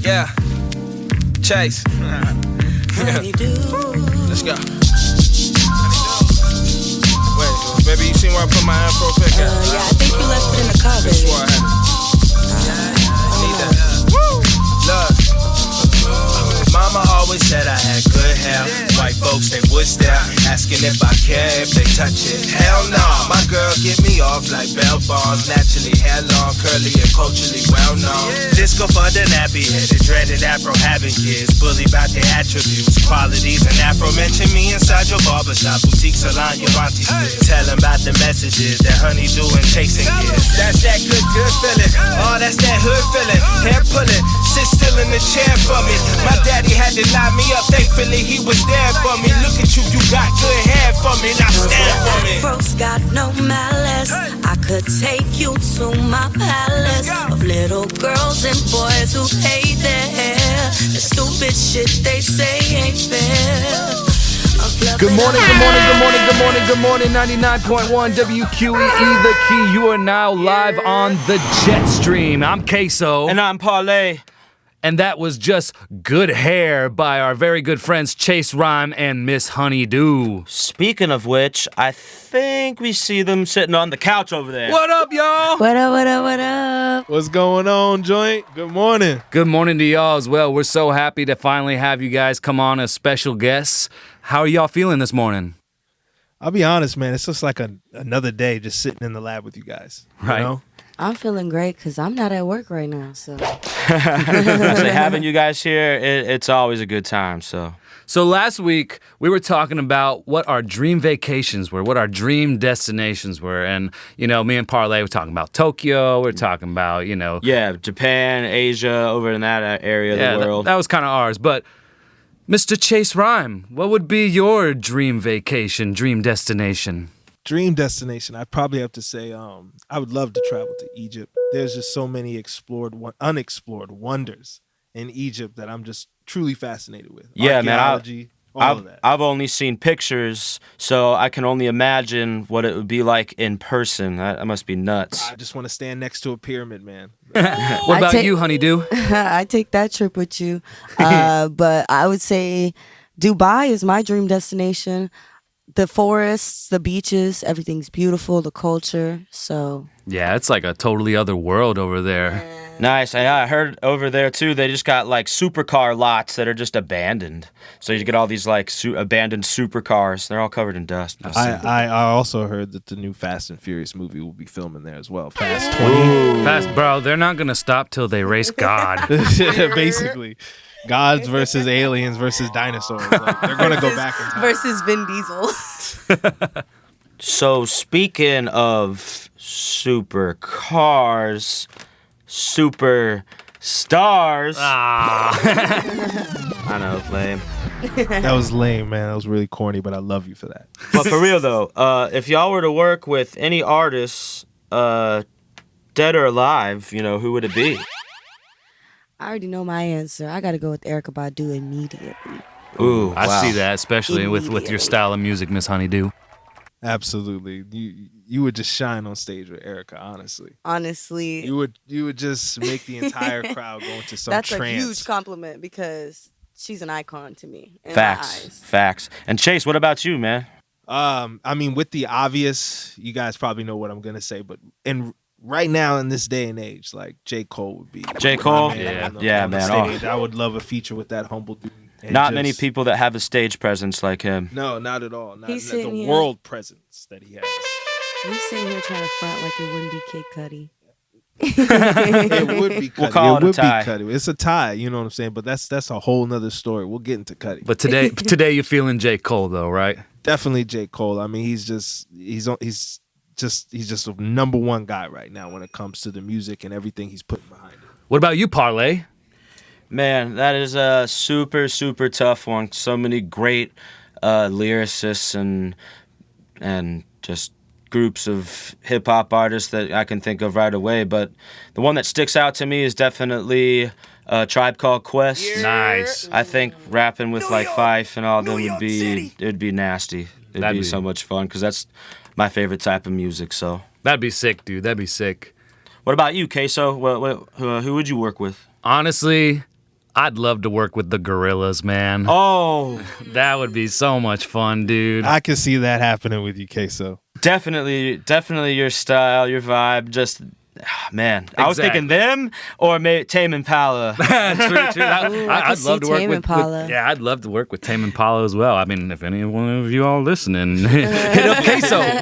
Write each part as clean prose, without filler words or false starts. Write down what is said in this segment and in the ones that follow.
Yeah. Chase. Yeah. Let's go. Wait, baby, you seen where I put my afro pick at? Yeah, I think you left it in the car, baby. That's where I had it. I need that. Woo! Look. Mama always said I had good hair. White folks, they would stare, asking if I care if they touch it. Hell no, my girl get me off like bell bonds. Naturally hair long, curly and culturally well known. Disco for the nappy headed, dreaded afro having kids. Bully about their attributes, qualities, and afro. Mention me inside your barbershop, boutique salon, your auntie spit. Tell them about the messages that honey doing, chasing kids. That's that good feeling. Oh, that's that hood feeling. Hair pulling, sit still in the chair for me. My daddy had to line me up, thankfully he was there for me. Look at you, you got good hair for me, now stand for me. Afro's got no malice. I could take you to my palace of little girls and boys who hate their hair. The stupid shit they say ain't fair. Good morning, good morning, good morning, good morning, good morning. 99.1 WQEE The Key. You are now live on the jet stream. I'm K.So. And I'm Parlay. And that was just Good Hair by our very good friends Chase Rhyme and Miss Honeydew. Speaking of which, I think we see them sitting on the couch over there. What up, y'all? What up, what up, what up? What's going on, joint? Good morning. Good morning to y'all as well. We're so happy to finally have you guys come on as special guests. How are y'all feeling this morning? I'll be honest, man. It's just like another day just sitting in the lab with you guys. Right. You know? I'm feeling great because I'm not at work right now, so. So having you guys here, it's always a good time, so. So last week, we were talking about what our dream vacations were, what our dream destinations were. And, you know, me and Parlay were talking about Tokyo. We're talking about, you know. Yeah, Japan, Asia, over in that area of the world. That was kind of ours. But, Mr. Chase Rhyme, what would be your dream vacation, dream destination? Dream destination. I'd probably have to say I would love to travel to Egypt. There's just so many unexplored wonders in Egypt that I'm just truly fascinated with. Yeah, archaeology, all of that. I've only seen pictures, so I can only imagine what it would be like in person. That must be nuts. I just want to stand next to a pyramid, man. What about you, Honeydew? I take that trip with you. But I would say Dubai is my dream destination. The forests, the beaches, everything's beautiful, the culture, so. Yeah, it's like a totally other world over there. Nice. I heard over there, too, they just got, like, supercar lots that are just abandoned. So you get all these, like, abandoned supercars. They're all covered in dust. I also heard that the new Fast and Furious movie will be filming there as well. Fast 20. Fast, bro, they're not going to stop till they race God. Basically. Gods versus aliens versus dinosaurs. Like, they're going to go back in time. Versus Vin Diesel. So speaking of supercars, super stars. I know, it's lame. That was lame, man. That was really corny, but I love you for that. But for real though, if y'all were to work with any artists, dead or alive, you know, who would it be? I already know my answer. I got to go with Erykah Badu immediately. Ooh, wow. I see that, especially with your style of music, Miss Honeydew. Absolutely. You would just shine on stage with Erykah, honestly. Honestly. You would just make the entire crowd go into some That's trance. a huge compliment because she's an icon to me in Facts. my eyes. Facts. And Chase, what about you, man? I mean, with the obvious, you guys probably know what I'm going to say, but right now in this day and age, like J. Cole would be. J. Cole? on the man. stage. I would love a feature with that humble dude. Not many people that have a stage presence like him. No, not at all. Not He's the sitting here. world presence that he has. He's sitting here trying to front like it wouldn't be Kid Cudi. It would be Cudi. We'll call it a would tie. be Cudi. It's a tie, you know what I'm saying? But that's a whole nother story. We'll get into Cudi. But today you're feeling J. Cole, though, right? Definitely J. Cole. I mean, he's just a number one guy right now when it comes to the music and everything he's putting behind it. What about you, Parlay? Man, that is a super, super tough one. So many great lyricists and just groups of hip-hop artists that I can think of right away. But the one that sticks out to me is definitely Tribe Called Quest. Nice. I think rapping with like Fife and all them would be nasty. It'd be so much fun because that's my favorite type of music. So That'd be sick, dude. That'd be sick. what about you, K.So? Who would you work with? Honestly, I'd love to work with the Gorillas, man. Oh, That would be so much fun, dude. I can see that happening with you, K.So. definitely your style, your vibe. Just, man, I was thinking them or Tame Impala. True. I'd see love to work Tame with Impala. yeah, I'd love to work with Tame Impala as well. I mean, if any one of you all listening, hit up K.So.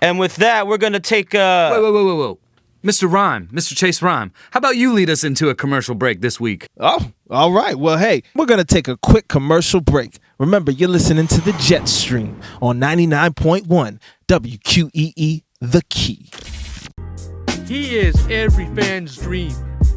And with that, we're gonna take Whoa. Mr. Rhyme, Mr. Chase Rhyme, how about you lead us into a commercial break this week? Oh, all right. Well, hey, we're going to take a quick commercial break. Remember, you're listening to the Jet Stream on 99.1 WQEE The Key. He is every fan's dream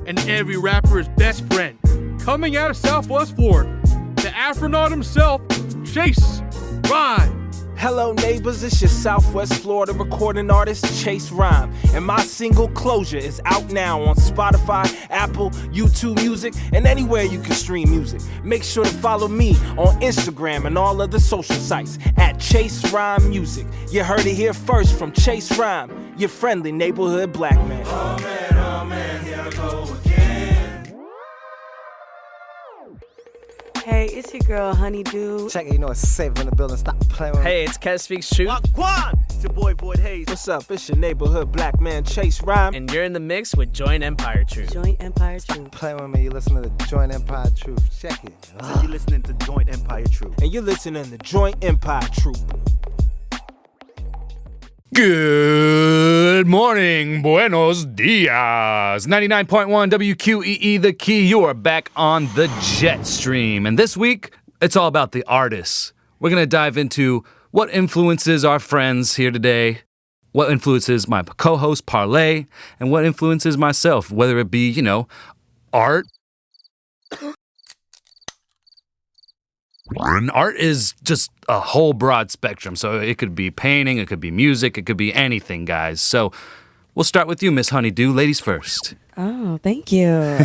and every rapper's best friend. Coming out of Southwest Florida, the astronaut himself, Chase Rhyme. Hello neighbors, it's your Southwest Florida recording artist Chase Rhyme, and my single Closure is out now on Spotify, Apple, YouTube Music, and anywhere you can stream music. Make sure to follow me on Instagram and all other social sites at Chase Rhyme Music. You heard it here first from Chase Rhyme, your friendly neighborhood black man. Oh man, here I go again. Hey, it's your girl, Honeydew. Check it, you know it's safe in the building. Stop playing with me. Hey, it's Kes Speaks Truth, It's your boy Void Hayes. What's up? It's your neighborhood black man Chase Rhyme. and you're in the mix with Joint Empire Truth. Joint Empire Truth. Playing with me. You listen to the Joint Empire Truth. Check it. So you're listening to Joint Empire Truth. And you're listening to Joint Empire Troop. Good morning, buenos dias. 99.1 WQEE The Key. You are back on the Jet Stream. And this week, it's all about the artists. We're going to dive into what influences our friends here today, what influences my co-host Parlay, and what influences myself, whether it be, art. And art is just a whole broad spectrum. So it could be painting, it could be music, it could be anything, guys. So we'll start with you, Miss Honeydew. Ladies first. Oh, thank you.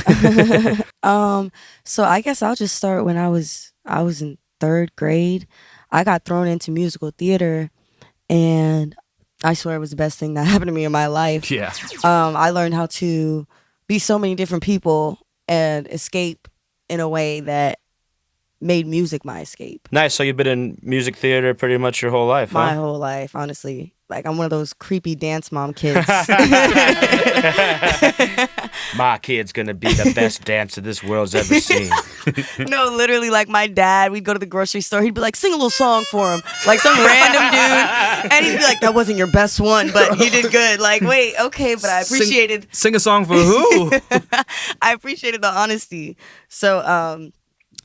So I guess I'll just start when I was in 3rd grade. I got thrown into musical theater, and I swear it was the best thing that happened to me in my life. Yeah. I learned how to be so many different people and escape in a way that made music my escape. Nice. So you've been in music theater pretty much your whole life, My huh? whole life, honestly. Like, I'm one of those creepy dance mom kids. My kid's gonna be the best dancer this world's ever seen. No, literally, like, my dad, we'd go to the grocery store, he'd be like, sing a little song for him. Like, some random dude. And he'd be like, that wasn't your best one, but you did good. Like, wait, okay, but I appreciated... Sing a song for who? I appreciated the honesty. So,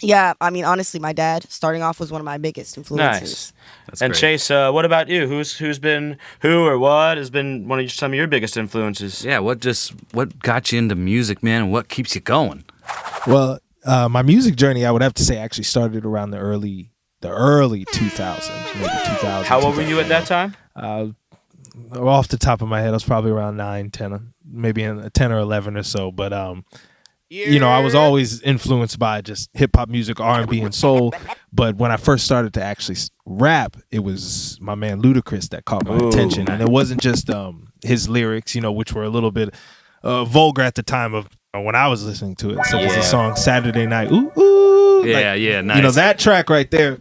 yeah, I mean, honestly, my dad, starting off, was one of my biggest influences. Nice. That's And great. Chase, what about you? Who or what has been some of your biggest influences? Yeah, what got you into music, man, and what keeps you going? Well, my music journey, I would have to say, actually started around the early 2000s, maybe 2000. How old were you at that time? Off the top of my head, I was probably around 9, 10, maybe 10 or 11 or so. But I was always influenced by just hip hop music, R&B, and soul. But when I first started to actually rap, it was my man Ludacris that caught my attention, and it wasn't just his lyrics, which were a little bit vulgar at the time of when I was listening to it. So it was the song "Saturday Night." Ooh, ooh. Yeah, nice. That track right there.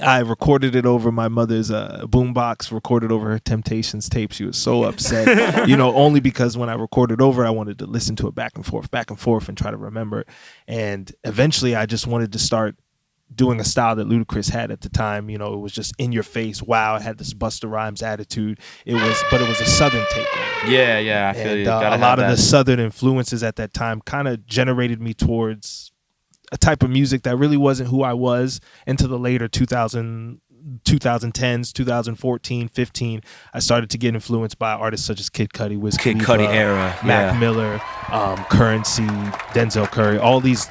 I recorded it over my mother's boombox, recorded over her Temptations tape. She was so upset, only because when I recorded over it, I wanted to listen to it back and forth and try to remember it. And eventually I just wanted to start doing a style that Ludacris had at the time. It was just in your face. Wow, it had this Busta Rhymes attitude. But it was a Southern take on it. Yeah, I feel And you. Gotta a lot have of the that. Southern influences at that time kind of generated me towards a type of music that really wasn't who I was into the later 2010s, 2014, 15. I started to get influenced by artists such as Kid Cudi, Wiz Kid Khalifa, Cudi era, Mac yeah. Miller, Currency, Denzel Curry, all these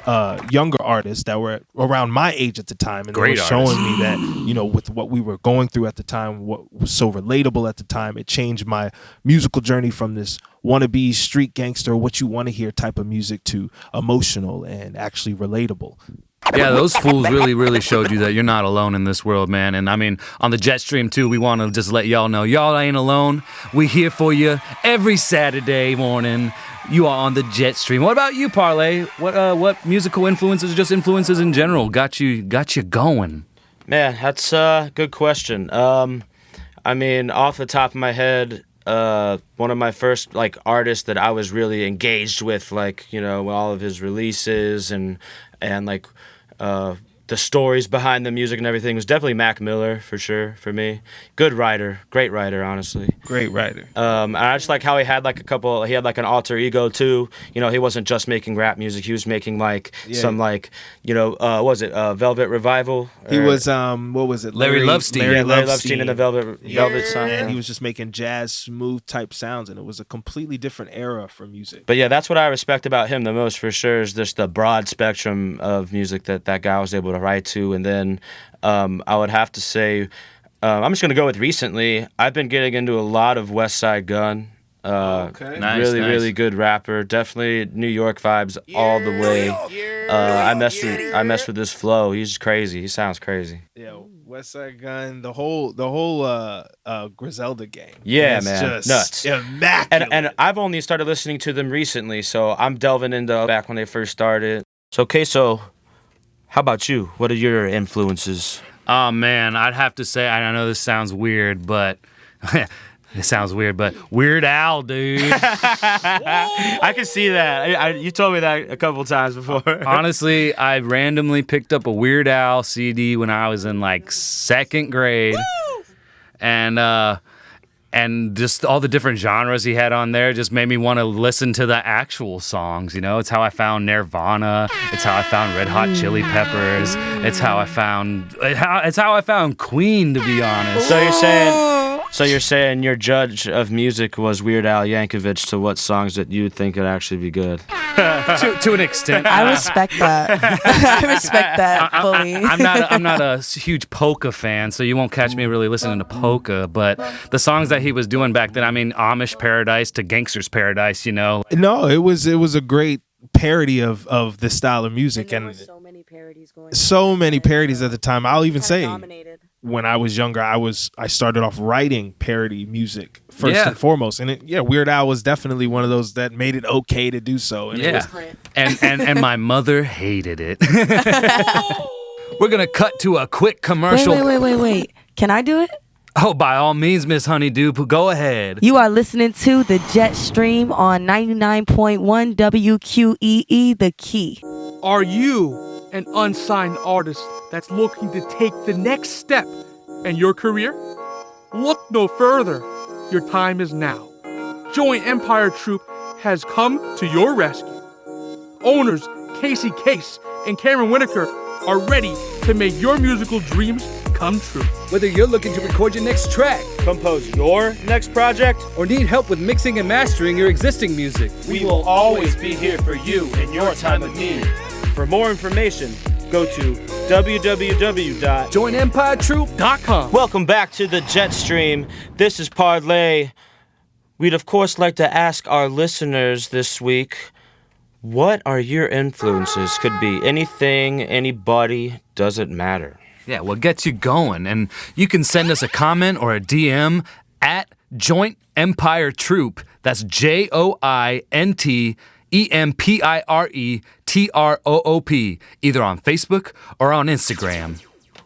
younger artists that were around my age at the time, and Great they were showing me that with what we were going through at the time, what was so relatable at the time, it changed my musical journey from this wannabe street gangster, what you want to hear type of music to emotional and actually relatable. Yeah, those fools really showed you that you're not alone in this world, man. And I mean, on the jet stream too, we want to just let y'all know, y'all ain't alone. We here for you every Saturday morning. You are on the jet stream. What about you, Parlay? What musical influences, or just influences in general, got you going? Man, that's a good question. I mean, off the top of my head, one of my first artists that I was really engaged with, all of his releases and the stories behind the music and everything was definitely Mac Miller, for sure, for me. Good writer, great writer, honestly. Great writer. And I just like how he had an alter ego too. He wasn't just making rap music, he was making some was it Velvet Revival? He was what was it? Larry Lovestein. Larry Lovestein and the Velvet Song. And he was just making jazz smooth type sounds, and it was a completely different era for music. But yeah, that's what I respect about him the most, for sure, is just the broad spectrum of music that guy was able to write to. And then I would have to say, I'm just going to go with recently. I've been getting into a lot of West Side Gun. Okay. Nice, really good rapper. Definitely New York vibes all the way. I mess with his flow. He's crazy. He sounds crazy. Yeah, West Side Gun, the whole Griselda gang. Yeah, man, just nuts. Immaculate. And I've only started listening to them recently, so I'm delving into back when they first started. So K.So, how about you? What are your influences? Oh man, I'd have to say, I know this sounds weird, but Weird Al, dude. I can see that. You told me that a couple times before. Honestly, I randomly picked up a Weird Al CD when I was in second grade. Woo! And just all the different genres he had on there just made me want to listen to the actual songs, It's how I found Nirvana. It's how I found Red Hot Chili Peppers. It's how I found Queen, to be honest. So you're saying your judge of music was Weird Al Yankovic to what songs that you would think would actually be good? to an extent. I respect that. I respect that fully. I'm not a huge polka fan, so you won't catch me really listening to polka. But the songs that he was doing back then, I mean, Amish Paradise to Gangster's Paradise, No, it was a great parody of this style of music, and there were so many parodies going on. So many parodies at the time. I'll even say, dominated. When I was younger, I started off writing parody music first and foremost, and Weird Al was definitely one of those that made it okay to do so. And and my mother hated it. We're gonna cut to a quick commercial. Wait. Can I do it? Oh, by all means, Miss Honeydew, go ahead. You are listening to the Jet Stream on 99.1 WQEE, The Key. Are you an unsigned artist that's looking to take the next step in your career? Look no further. Your time is now. Joint Empire Troupe has come to your rescue. Owners Casey Case and Cameron Whitaker are ready to make your musical dreams come true. Whether you're looking to record your next track, compose your next project, or need help with mixing and mastering your existing music, we will always be here for you in your time of need. For more information, go to www.jointempiretroupe.com. Welcome back to the Jet Stream. This is Parlay. We'd of course like to ask our listeners this week, what are your influences? Could be anything, anybody, doesn't matter. Yeah, what gets you going? And you can send us a comment or a DM at Joint Empire Troupe. That's JOINTEMPIRETROOP, either on Facebook or on Instagram.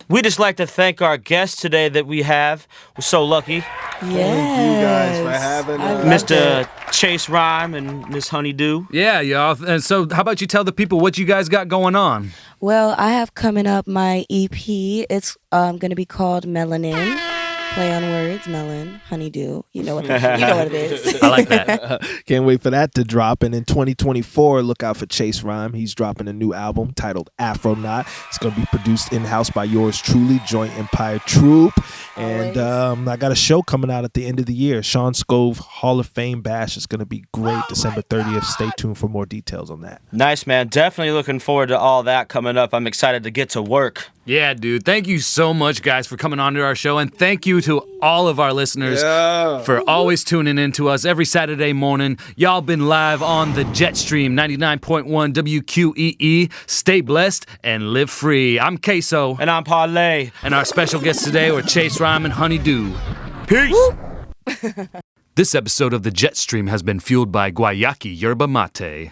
We'd just like to thank our guests today that we have. We're so lucky. Yes. Thank you guys for having us. Mr. Chase Rhyme and Miss Honeydew. Yeah, y'all. And so how about you tell the people what you guys got going on? Well, I have coming up my EP. It's going to be called Melanin. Play on words, melon, honeydew. You know what it is. I like that. Can't wait for that to drop. And in 2024, look out for Chase Rhyme. He's dropping a new album titled Afronaut. It's going to be produced in-house by yours truly, Joint Empire Troupe. And I got a show coming out at the end of the year. Sean Scove Hall of Fame Bash is going to be great. December 30th. Stay tuned for more details on that. Nice, man. Definitely looking forward to all that coming up. I'm excited to get to work. Yeah, dude. Thank you so much, guys, for coming on to our show. And thank you to all of our listeners for always tuning in to us every Saturday morning. Y'all been live on the Jetstream 99.1 WQEE. Stay blessed and live free. I'm K.So. And I'm Parlay. And our special guests today were Chase Rhyme and Honeydew. Peace! This episode of the Jetstream has been fueled by Guayaki Yerba Mate.